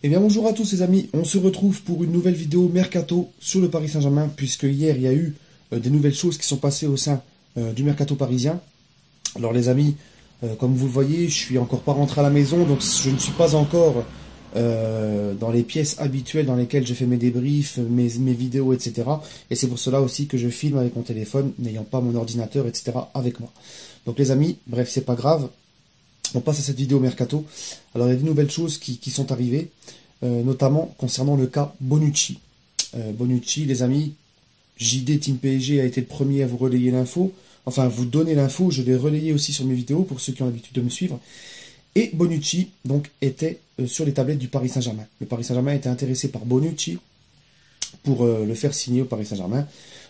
Eh bien bonjour à tous les amis, on se retrouve pour une nouvelle vidéo Mercato sur le Paris Saint-Germain, puisque hier il y a eu des nouvelles choses qui sont passées au sein du Mercato parisien. Alors les amis, comme vous le voyez, je suis encore pas rentré à la maison, donc je ne suis pas encore dans les pièces habituelles dans lesquelles je fais mes débriefs, mes vidéos, etc. Et c'est pour cela aussi que je filme avec mon téléphone, n'ayant pas mon ordinateur, etc. avec moi. Donc les amis, bref, c'est pas grave. On passe à cette vidéo Mercato. Alors il y a des nouvelles choses qui sont arrivées, notamment concernant le cas Bonucci. Bonucci, les amis, JD Team PSG a été le premier à vous relayer l'info, enfin à vous donner l'info, je l'ai relayé aussi sur mes vidéos pour ceux qui ont l'habitude de me suivre. Et Bonucci donc était sur les tablettes du Paris Saint-Germain. Le Paris Saint-Germain était intéressé par Bonucci pour le faire signer au Paris Saint-Germain,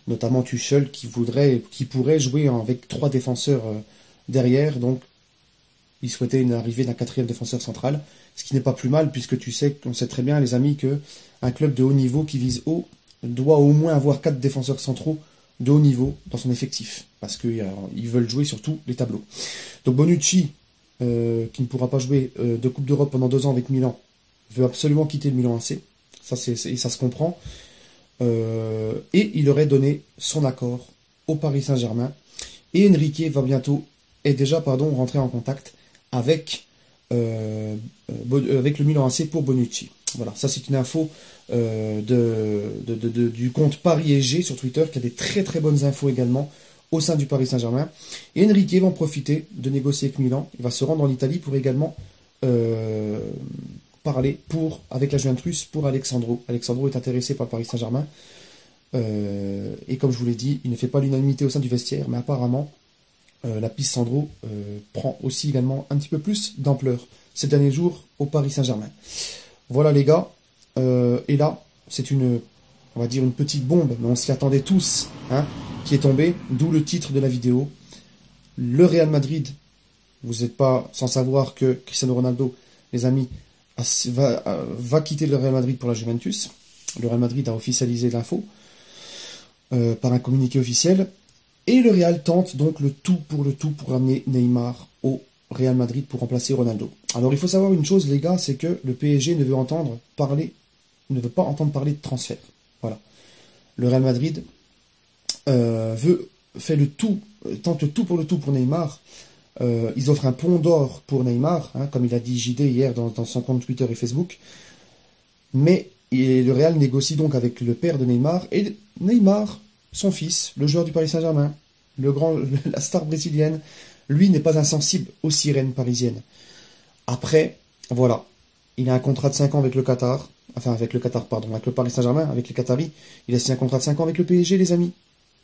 notamment Tuchel qui pourrait jouer avec 3 défenseurs derrière, donc il souhaitait une arrivée d'un 4e défenseur central, ce qui n'est pas plus mal, puisque on sait très bien, les amis, qu'un club de haut niveau qui vise haut doit au moins avoir 4 défenseurs centraux de haut niveau dans son effectif, parce qu'ils veulent jouer sur tous les tableaux. Donc Bonucci, qui ne pourra pas jouer de Coupe d'Europe pendant 2 ans avec Milan, veut absolument quitter le Milan AC, ça se comprend, et il aurait donné son accord au Paris Saint-Germain, et Enrique est déjà rentré en contact avec le Milan AC pour Bonucci. Voilà, ça c'est une info du compte Paris SG sur Twitter, qui a des très très bonnes infos également au sein du Paris Saint-Germain. Et Enrique va en profiter de négocier avec Milan. Il va se rendre en Italie pour également parler avec la Juventus pour Alexandro. Alexandro est intéressé par le Paris Saint-Germain. Et comme je vous l'ai dit, il ne fait pas l'unanimité au sein du vestiaire, mais apparemment la piste Sandro prend aussi également un petit peu plus d'ampleur ces derniers jours au Paris Saint-Germain. Voilà les gars, et là c'est on va dire une petite bombe, mais on s'y attendait tous, hein, qui est tombée, d'où le titre de la vidéo. Le Real Madrid, vous n'êtes pas sans savoir que Cristiano Ronaldo, les amis, va quitter le Real Madrid pour la Juventus. Le Real Madrid a officialisé l'info par un communiqué officiel. Et le Real tente donc le tout pour ramener Neymar au Real Madrid pour remplacer Ronaldo. Alors il faut savoir une chose les gars, c'est que le PSG ne veut pas entendre parler de transfert. Voilà. Le Real Madrid tente le tout pour Neymar. Ils offrent un pont d'or pour Neymar, hein, comme il a dit JD hier dans son compte Twitter et Facebook. Mais le Real négocie donc avec le père de Neymar, et Neymar, son fils, le joueur du Paris Saint-Germain, la star brésilienne, lui n'est pas insensible aux sirènes parisiennes. Après, voilà, il a un contrat de 5 ans avec le Qatar, avec le Paris Saint-Germain, avec les Qataris. Il a signé un contrat de 5 ans avec le PSG, les amis.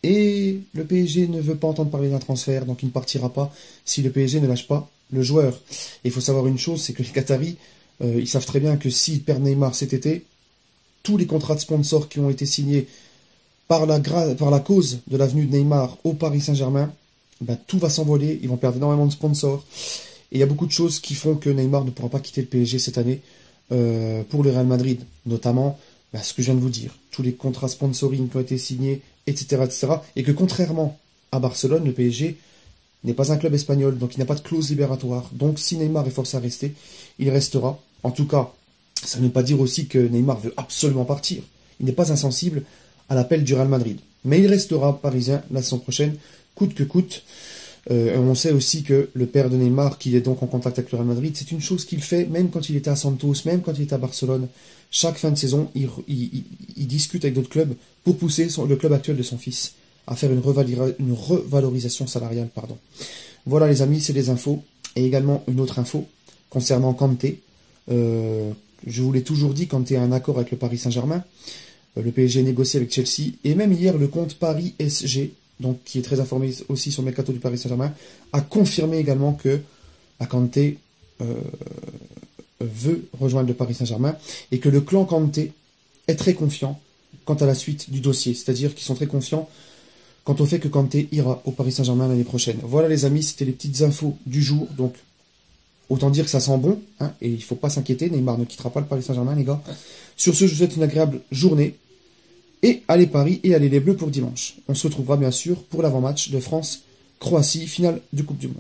Et le PSG ne veut pas entendre parler d'un transfert, donc il ne partira pas si le PSG ne lâche pas le joueur. Et il faut savoir une chose, c'est que les Qataris, ils savent très bien que s'ils perdent Neymar cet été, tous les contrats de sponsors qui ont été signés par la cause de la venue de Neymar au Paris Saint-Germain, tout va s'envoler, ils vont perdre énormément de sponsors. Et il y a beaucoup de choses qui font que Neymar ne pourra pas quitter le PSG cette année pour le Real Madrid. Notamment, ce que je viens de vous dire, tous les contrats sponsoring qui ont été signés, etc., etc. Et que contrairement à Barcelone, le PSG n'est pas un club espagnol, donc il n'a pas de clause libératoire. Donc si Neymar est forcé à rester, il restera. En tout cas, ça ne veut pas dire aussi que Neymar veut absolument partir. Il n'est pas insensible à l'appel du Real Madrid. Mais il restera parisien la saison prochaine, coûte que coûte. On sait aussi que le père de Neymar, qui est donc en contact avec le Real Madrid, c'est une chose qu'il fait, même quand il était à Santos, même quand il était à Barcelone. Chaque fin de saison, il discute avec d'autres clubs pour pousser le club actuel de son fils à faire une revalorisation salariale. Voilà les amis, c'est les infos. Et également une autre info concernant Kanté. Je vous l'ai toujours dit, Kanté a un accord avec le Paris Saint-Germain. Le PSG négocie avec Chelsea. Et même hier, le compte Paris SG, donc, qui est très informé aussi sur le mercato du Paris Saint-Germain, a confirmé également que Kanté veut rejoindre le Paris Saint-Germain et que le clan Kanté est très confiant quant à la suite du dossier. C'est-à-dire qu'ils sont très confiants quant au fait que Kanté ira au Paris Saint-Germain l'année prochaine. Voilà les amis, c'était les petites infos du jour. Donc, autant dire que ça sent bon, hein, et il ne faut pas s'inquiéter, Neymar ne quittera pas le Paris Saint-Germain, les gars. Sur ce, je vous souhaite une agréable journée. Et allez Paris et allez les Bleus pour dimanche. On se retrouvera bien sûr pour l'avant-match de France-Croatie, finale du Coupe du Monde.